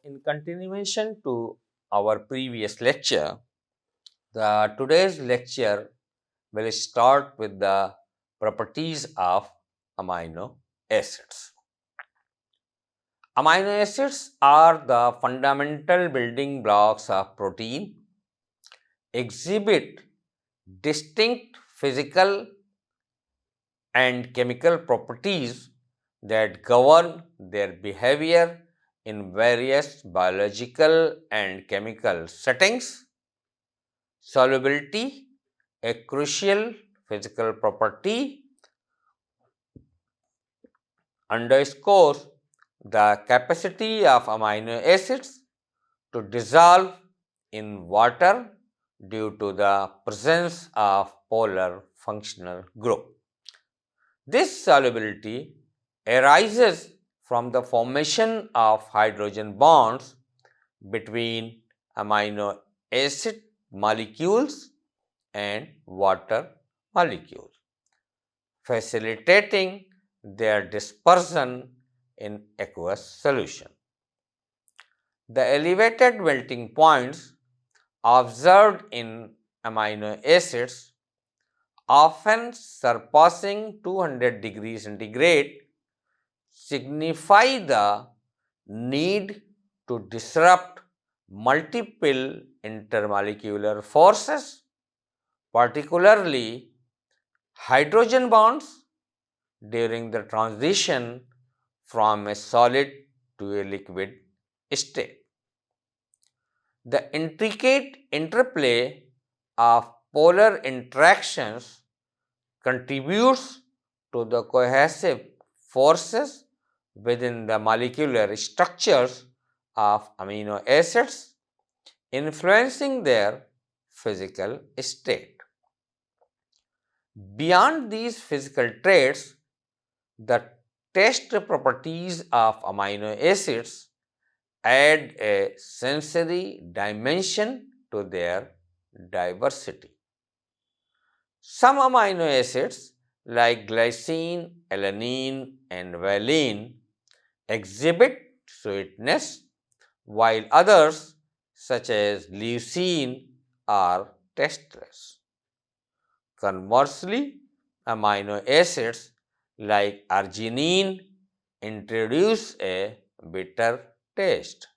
in continuation to our previous lecture, today's lecture will start with the properties of amino acids. Amino acids are the fundamental building blocks of protein, exhibit distinct physical and chemical properties that govern their behavior in various biological and chemical settings. Solubility, a crucial physical property, underscores the capacity of amino acids to dissolve in water due to the presence of polar functional group. This solubility arises from the formation of hydrogen bonds between amino acid molecules and water molecules, facilitating their dispersion in aqueous solution. The elevated melting points observed in amino acids, often surpassing 200 degrees centigrade, signify the need to disrupt multiple intermolecular forces, particularly hydrogen bonds, during the transition from a solid to a liquid state. The intricate interplay of polar interactions contributes to the cohesive forces within the molecular structures of amino acids, influencing their physical state. Beyond these physical traits, the taste properties of amino acids add a sensory dimension to their diversity. Some amino acids like glycine, alanine, and valine exhibit sweetness, while others such as leucine are tasteless. Conversely, amino acids like arginine introduce a bitter taste.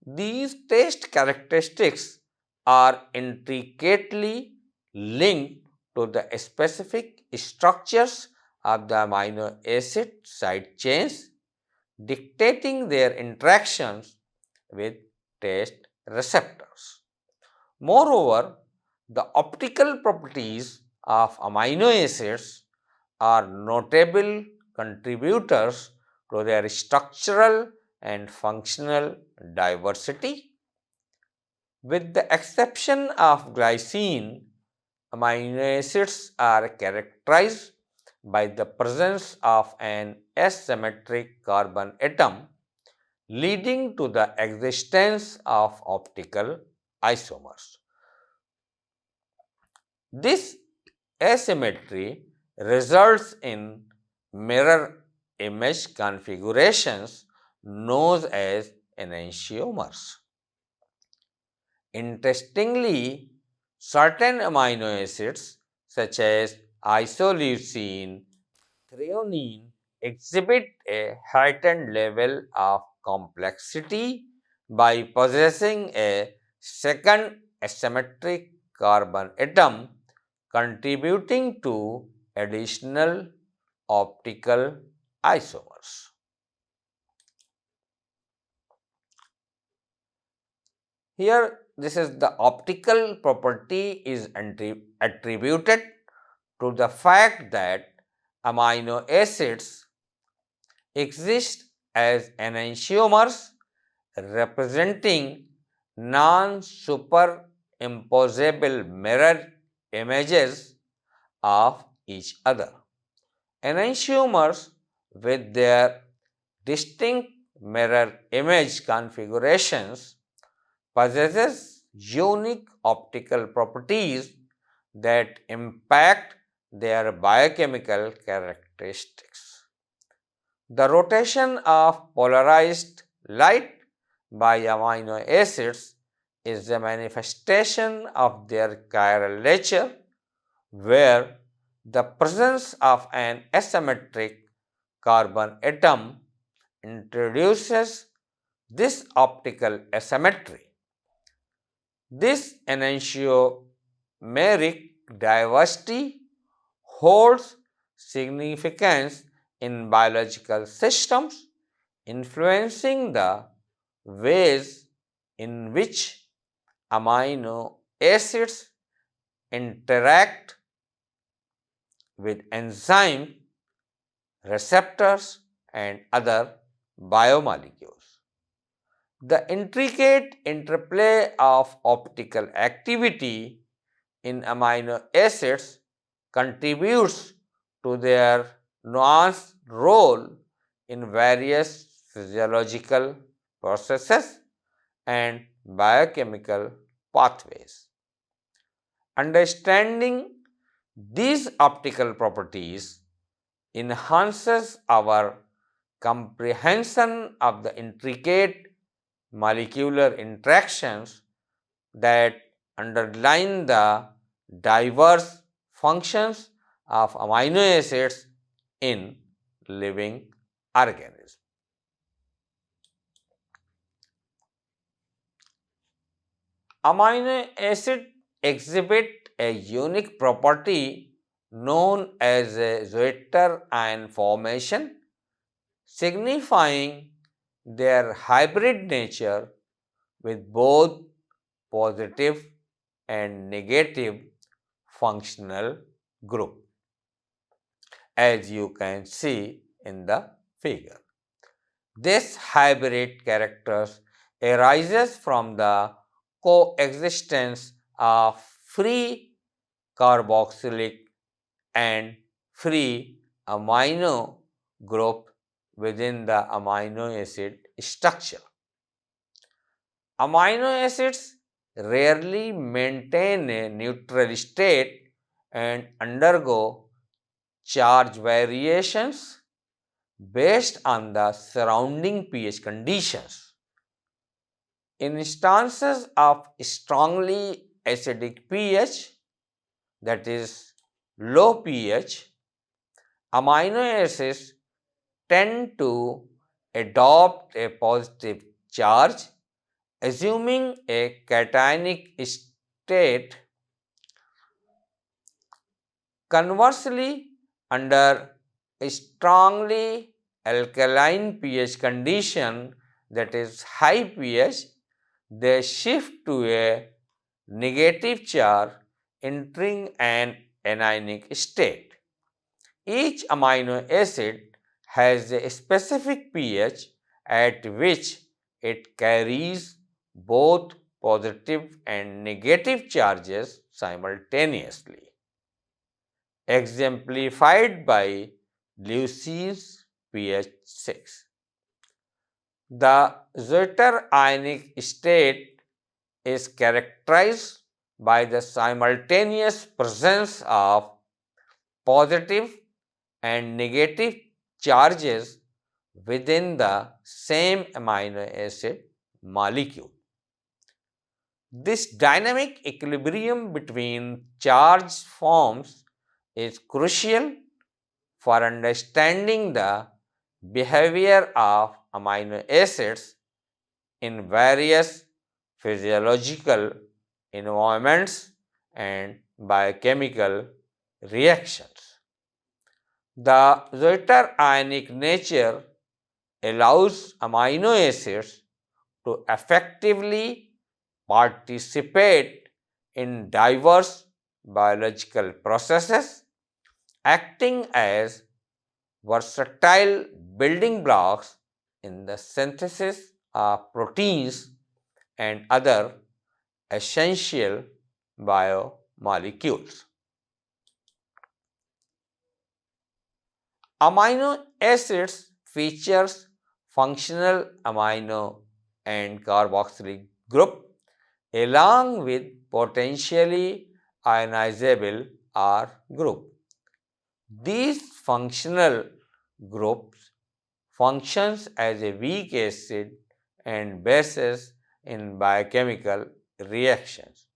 These taste characteristics are intricately linked to the specific structures of the amino acid side chains, dictating their interactions with taste receptors. Moreover, the optical properties of amino acids are notable contributors to their structural and functional diversity. With the exception of glycine, amino acids are characterized by the presence of an asymmetric carbon atom, leading to the existence of optical isomers. This asymmetry results in mirror image configurations known as enantiomers. Interestingly, certain amino acids such as isoleucine, threonine exhibit a heightened level of complexity by possessing a second asymmetric carbon atom, contributing to additional optical isomers. Here, this is the optical property is attributed to the fact that amino acids exist as enantiomers representing non-superimposable mirror images of each other. Enantiomers with their distinct mirror image configurations possesses unique optical properties that impact their biochemical characteristics. The rotation of polarized light by amino acids is a manifestation of their chiral nature, where the presence of an asymmetric carbon atom introduces this optical asymmetry. This enantiomeric diversity holds significance in biological systems, influencing the ways in which amino acids interact with enzymes, receptors, and other biomolecules. The intricate interplay of optical activity in amino acids contributes to their nuanced role in various physiological processes and biochemical pathways. Understanding these optical properties enhances our comprehension of the intricate molecular interactions that underline the diverse functions of amino acids in living organisms. Amino acids exhibit a unique property known as a Zwitter ion formation, signifying their hybrid nature with both positive and negative functional group, as you can see in the figure. This hybrid characters arises from the coexistence of free carboxylic and free amino group within the amino acid structure. Amino acids rarely maintain a neutral state and undergo charge variations based on the surrounding pH conditions. In instances of strongly acidic pH, that is low pH, amino acids tend to adopt a positive charge, assuming a cationic state. Conversely, under a strongly alkaline pH condition, that is high pH, they shift to a negative charge, entering an anionic state. Each amino acid has a specific pH at which it carries both positive and negative charges simultaneously, exemplified by leucine's pH 6. The Zwitter ionic state is characterized by the simultaneous presence of positive and negative charges within the same amino acid molecule. This dynamic equilibrium between charge forms is crucial for understanding the behavior of amino acids in various physiological environments and biochemical reactions. The Zwitter ionic nature allows amino acids to effectively participate in diverse biological processes, acting as versatile building blocks in the synthesis of proteins and other essential biomolecules. Amino acids features functional amino and carboxylic group along with potentially ionizable R group. These functional groups functions as a weak acid and bases in biochemical reactions.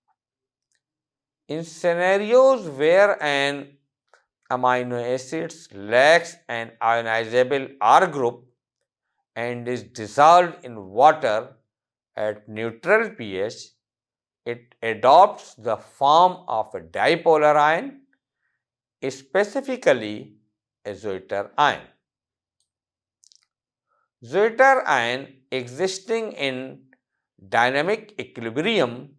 In scenarios where an amino acid lacks an ionizable R group and is dissolved in water at neutral pH, it adopts the form of a dipolar ion, specifically a Zwitter ion. Zwitter ion existing in dynamic equilibrium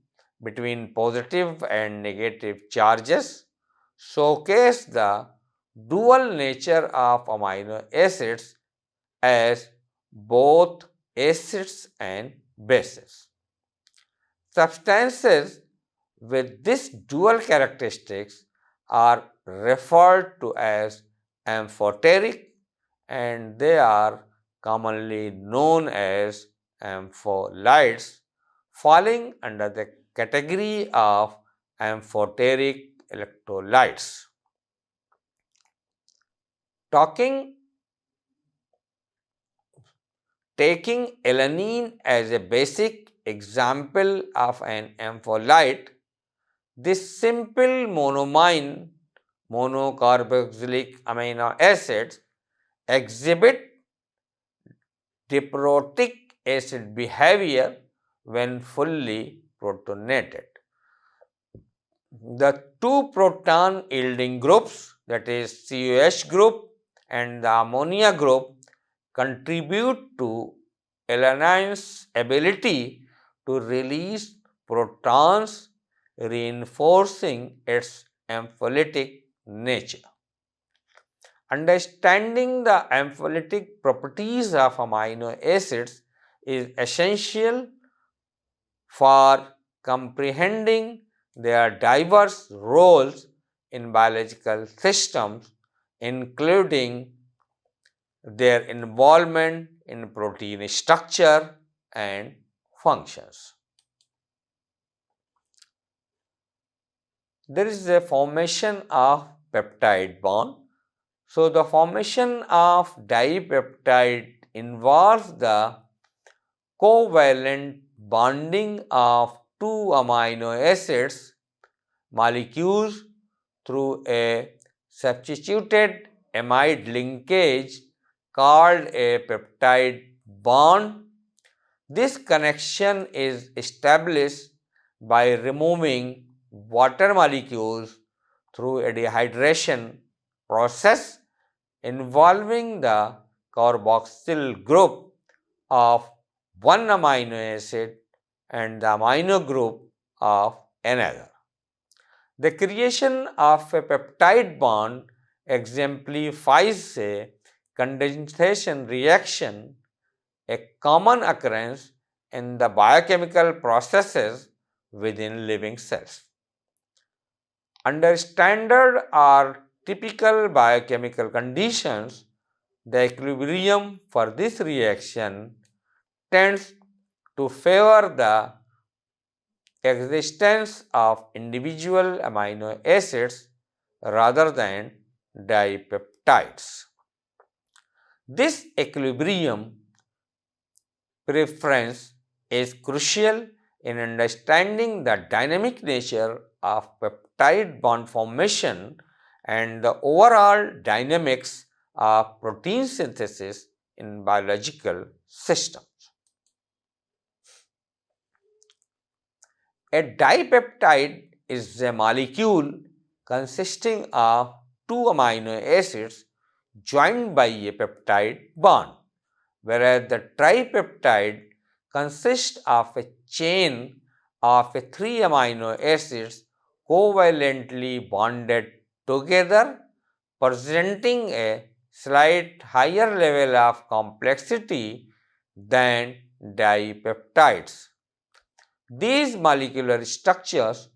between positive and negative charges showcase the dual nature of amino acids as both acids and bases. Substances with this dual characteristics are referred to as amphoteric, and they are commonly known as ampholites, falling under the category of amphoteric electrolytes. Taking alanine as a basic example of an ampholite, this simple monoamine monocarboxylic amino acids exhibit diprotic acid behavior when fully protonated. The two proton yielding groups, that is COH group and the ammonia group, contribute to alanine's ability to release protons, reinforcing its ampholytic nature. Understanding the ampholytic properties of amino acids is essential for comprehending their diverse roles in biological systems, including their involvement in protein structure and functions. There is a formation of peptide bond. So, the formation of dipeptide involves the covalent bonding of two amino acids molecules through a substituted amide linkage called a peptide bond. This connection is established by removing water molecules through a dehydration process involving the carboxyl group of one amino acid and the amino group of another. The creation of a peptide bond exemplifies a condensation reaction, a common occurrence in the biochemical processes within living cells. Under standard or typical biochemical conditions, the equilibrium for this reaction tends to favor the existence of individual amino acids rather than dipeptides. This equilibrium preference is crucial in understanding the dynamic nature of peptide bond formation and the overall dynamics of protein synthesis in biological systems. A dipeptide is a molecule consisting of two amino acids joined by a peptide bond, whereas the tripeptide consists of a chain of three amino acids covalently bonded together, presenting a slight higher level of complexity than dipeptides. These molecular structures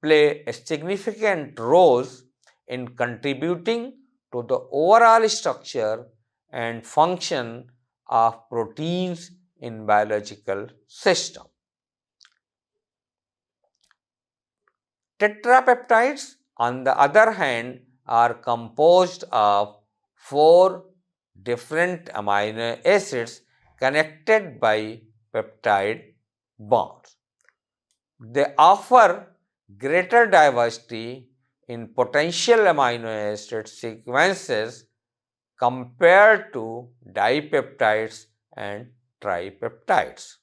play a significant roles in contributing to the overall structure and function of proteins in biological system. Tetrapeptides, on the other hand, are composed of four different amino acids connected by peptide bonds. They offer greater diversity in potential amino acid sequences compared to dipeptides and tripeptides.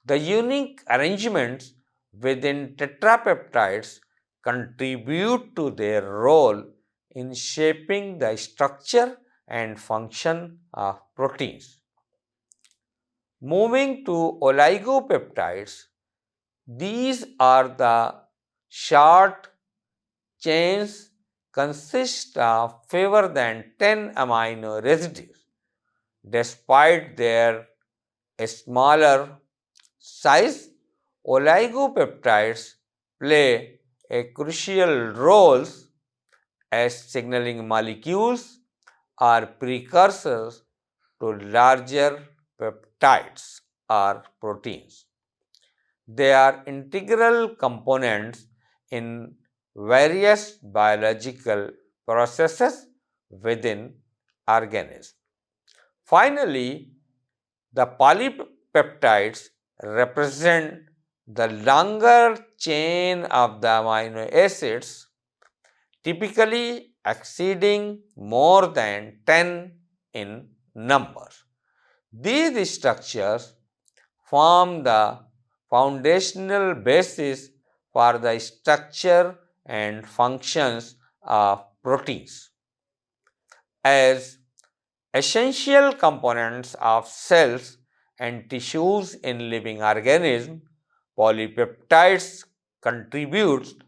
The unique arrangements within tetrapeptides contribute to their role in shaping the structure and function of proteins. Moving to oligopeptides, these are the short chains consist of fewer than 10 amino residues. Despite their smaller size, oligopeptides play a crucial role as signaling molecules or precursors to larger peptides or proteins. They are integral components in various biological processes within organisms. Finally, the polypeptides represent the longer chain of the amino acids, typically exceeding more than 10 in number. These structures form the foundational basis for the structure and functions of proteins. As essential components of cells and tissues in living organisms, polypeptides contribute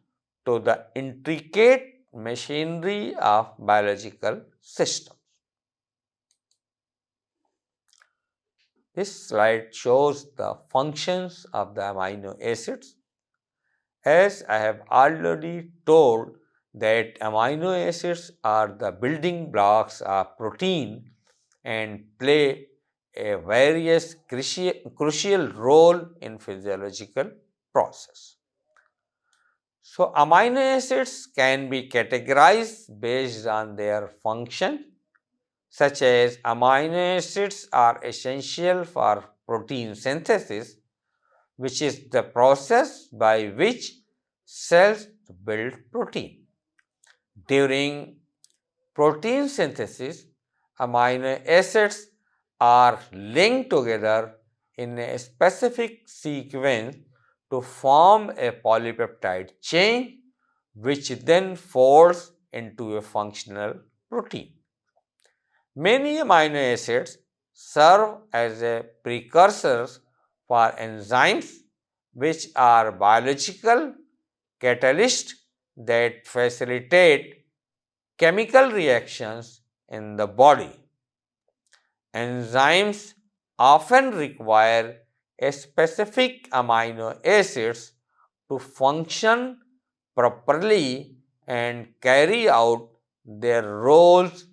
to the intricate machinery of biological systems. This slide shows the functions of the amino acids. As I have already told that amino acids are the building blocks of protein and play a various crucial role in physiological process. So, amino acids can be categorized based on their function, such as amino acids are essential for protein synthesis, which is the process by which cells build protein. During protein synthesis, amino acids are linked together in a specific sequence to form a polypeptide chain, which then folds into a functional protein. Many amino acids serve as a precursors for enzymes, which are biological catalysts that facilitate chemical reactions in the body. Enzymes often require a specific amino acids to function properly and carry out their roles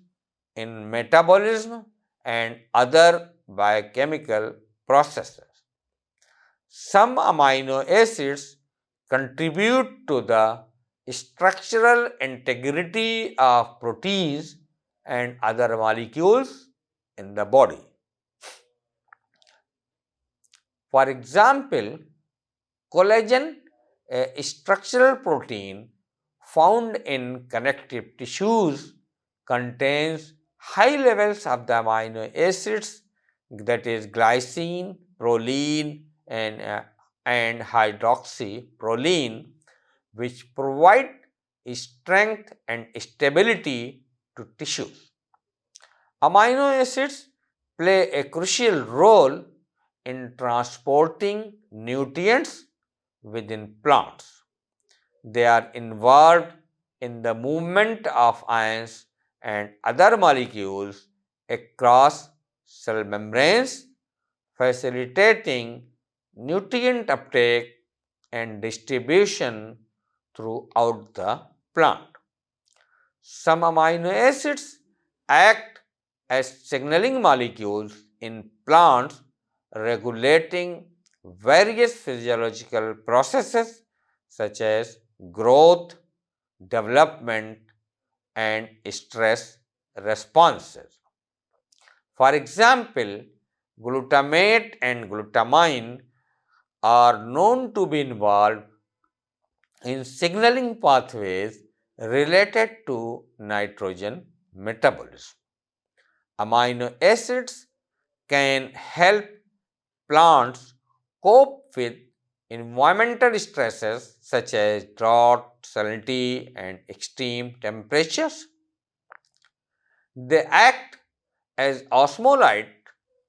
in metabolism and other biochemical processes. Some amino acids contribute to the structural integrity of proteins and other molecules in the body. For example, collagen, a structural protein found in connective tissues, contains high levels of the amino acids, that is glycine, proline and hydroxyproline, which provide strength and stability to tissues. Amino acids play a crucial role in transporting nutrients within plants. They are involved in the movement of ions and other molecules across cell membranes, facilitating nutrient uptake and distribution throughout the plant. Some amino acids act as signaling molecules in plants, regulating various physiological processes such as growth, development, and stress responses. For example, glutamate and glutamine are known to be involved in signaling pathways related to nitrogen metabolism. Amino acids can help plants cope with environmental stresses such as drought, salinity, and extreme temperatures. They act as osmolyte,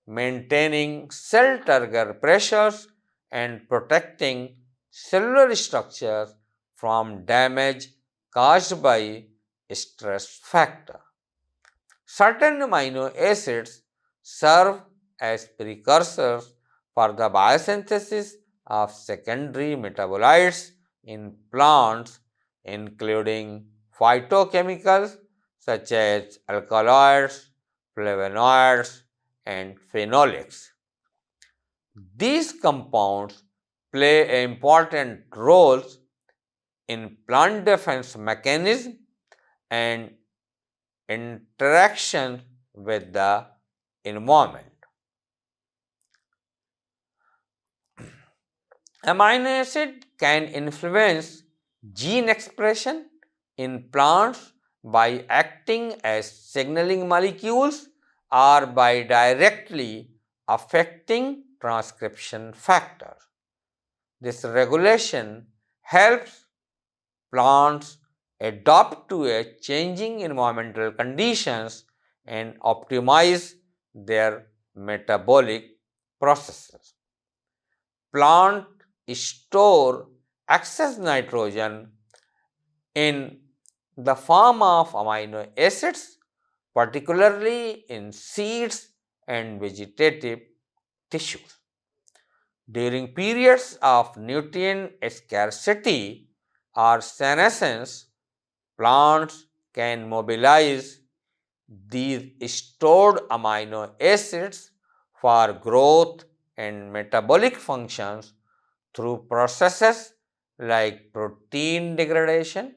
maintaining cell turgor pressures and protecting cellular structures from damage caused by stress factor. Certain amino acids serve as precursors for the biosynthesis of secondary metabolites in plants, including phytochemicals such as alkaloids, flavonoids, and phenolics. These compounds play important roles in plant defense mechanism and interaction with the environment. Amino acid can influence gene expression in plants by acting as signaling molecules or by directly affecting transcription factors. This regulation helps plants adapt to a changing environmental conditions and optimize their metabolic processes. Plants store excess nitrogen in the form of amino acids, particularly in seeds and vegetative tissues. During periods of nutrient scarcity or senescence, plants can mobilize these stored amino acids for growth and metabolic functions through processes like protein degradation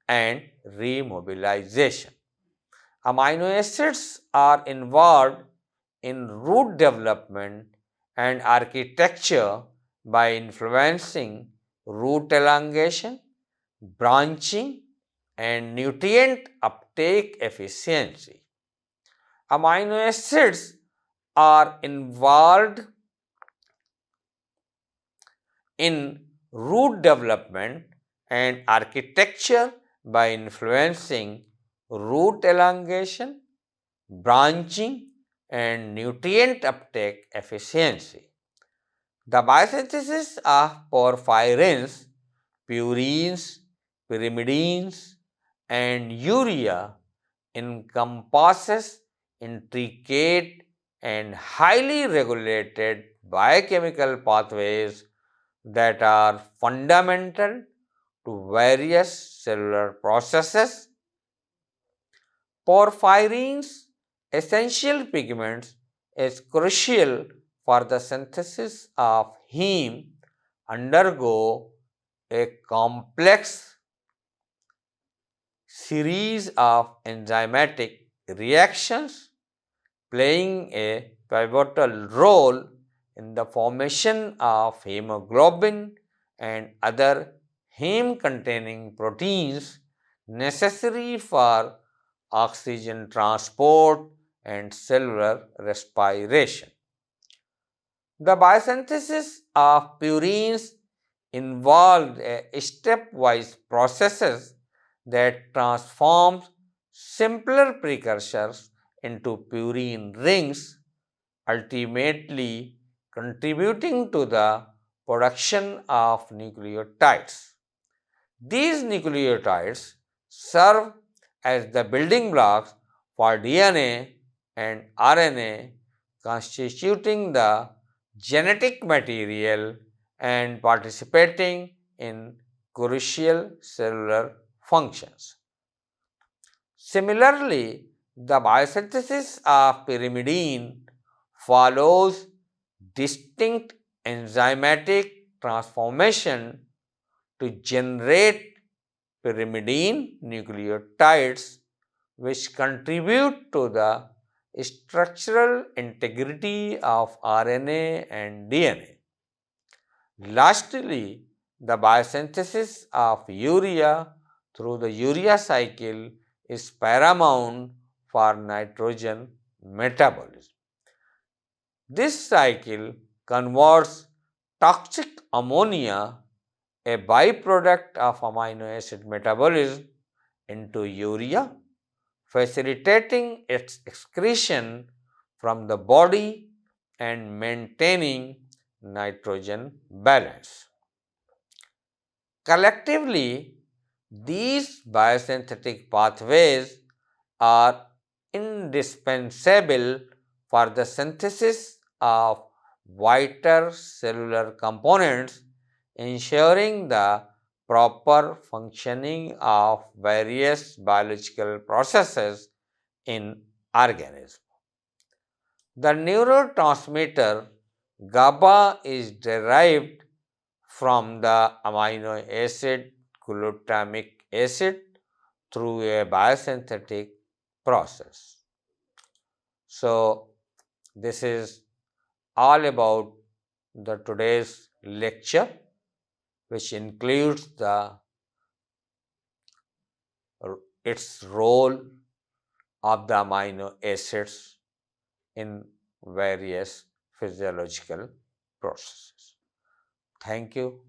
and remobilization. Amino acids are involved in root development and architecture by influencing root elongation, branching, and nutrient uptake efficiency. Amino acids are involved in root development and architecture by influencing root elongation, branching, and nutrient uptake efficiency. The biosynthesis of porphyrins, purines, pyrimidines, and urea encompasses intricate and highly regulated biochemical pathways that are fundamental to various cellular processes. Porphyrins, essential pigments, is crucial for the synthesis of heme, undergo a complex series of enzymatic reactions, playing a pivotal role in the formation of hemoglobin and other heme-containing proteins necessary for oxygen transport and cellular respiration. The biosynthesis of purines involved a stepwise processes that transforms simpler precursors into purine rings, ultimately contributing to the production of nucleotides. These nucleotides serve as the building blocks for DNA and RNA, constituting the genetic material and participating in crucial cellular functions. Similarly, the biosynthesis of pyrimidine follows distinct enzymatic transformation to generate pyrimidine nucleotides, which contribute to the structural integrity of RNA and DNA. Lastly, the biosynthesis of urea through the urea cycle is paramount for nitrogen metabolism. This cycle converts toxic ammonia, a byproduct of amino acid metabolism, into urea, facilitating its excretion from the body and maintaining nitrogen balance. Collectively, these biosynthetic pathways are indispensable for the synthesis of vital cellular components, ensuring the proper functioning of various biological processes in organisms. The neurotransmitter GABA is derived from the amino acid glutamic acid through a biosynthetic process. So, this is all about the today's lecture, which includes its role of the amino acids in various physiological processes. Thank you.